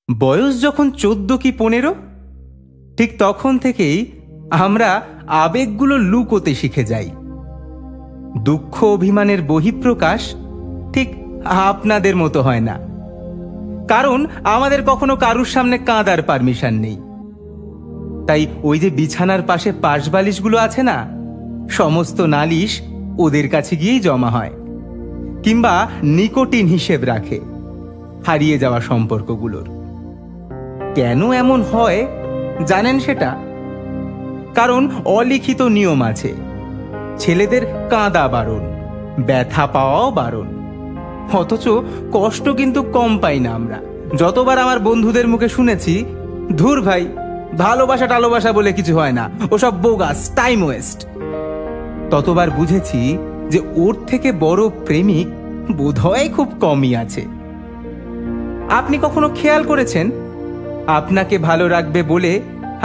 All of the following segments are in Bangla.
বয়স যখন 14 কি 15, ঠিক তখন থেকেই আমরা আবেগগুলো লুকোতে শিখে যাই। দুঃখ অভিমানের বহিঃপ্রকাশ ঠিক আপনাদের মতো হয় না, কারণ আমাদের কখনো কারুর সামনে কাঁদার পারমিশন নেই। তাই ওই যে বিছানার পাশে পাশবালিশগুলো আছে না, সমস্ত নালিশ ওদের কাছে গিয়েই জমা হয়, কিংবা নিকোটিন হিসেব রাখে হারিয়ে যাওয়া সম্পর্কগুলোর। কেন এমন হয় জানেন সেটা? কারণ অলিখিত নিয়ম আছে। ছেলেদের কাঁদা বারণ, ব্যথা পাওয়াও বারণ, অথচ কষ্ট কিন্তু কম পাই না আমরা। যতবার আমার বন্ধুদের মুখে শুনেছি, ধুর ভাই, ভালোবাসা টালোবাসা বলে কিছু হয় না, ওসব বোগাস, টাইম ওয়েস্ট, ততবার বুঝেছি যে ওর থেকে বড় প্রেমিক বোধহয় খুব কমই আছে। আপনি কখনো খেয়াল করেছেন আপনাকে ভালো রাখবে বলে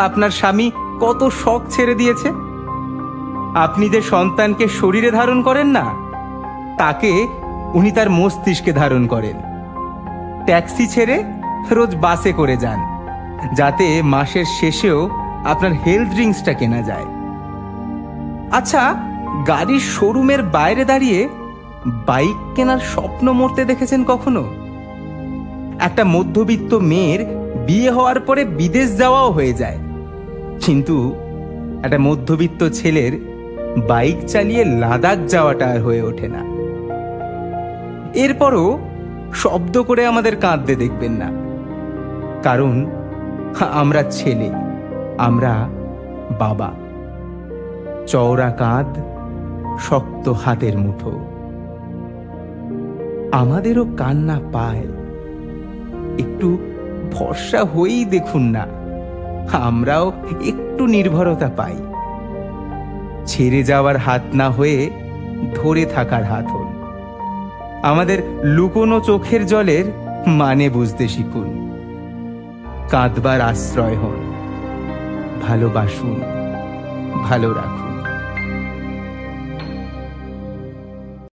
আপনার স্বামী কত শখ ছেড়ে দিয়েছে? আপনি যে সন্তানকে শরীরে ধারণ করেন না, তাকে উনি তার মস্তিষ্কে ধারণ করেন। ট্যাক্সি ছেড়ে রোজ বাসে করে যান, যাতে মাসের শেষেও আপনার হেলথ ড্রিঙ্কসটা কেনা যায়। আচ্ছা, গাড়ির শোরুমের বাইরে দাঁড়িয়ে বাইক কেনার স্বপ্ন মরতে দেখেছেন কখনো? একটা মধ্যবিত্ত মেয়ের বিয়ে হওয়ার পরে বিদেশ যাওয়াও হয়ে যায়, কিন্তু একটা মধ্যবিত্ত ছেলের বাইক চালিয়ে লাদাখ যাওয়াটা আর হয়ে ওঠে না। এরপরও শব্দ করে আমাদের কাঁদতে দেখবেন না, কারণ আমরা ছেলে, আমরা বাবা। চওড়া কাঁধ, শক্ত হাতের মুঠো। আমাদেরও কান্না পায়, একটু ভরসা হয়েই দেখুন না, আমরাও একটু নির্ভরতা পাই। ছেড়ে যাওয়ার হাত না হয়ে ধরে থাকার হাত হন। আমাদের লুকোনো চোখের জলের মানে বুঝতে শিখুন। কাঁদবার আশ্রয় হন, ভালোবাসুন, ভালো রাখুন।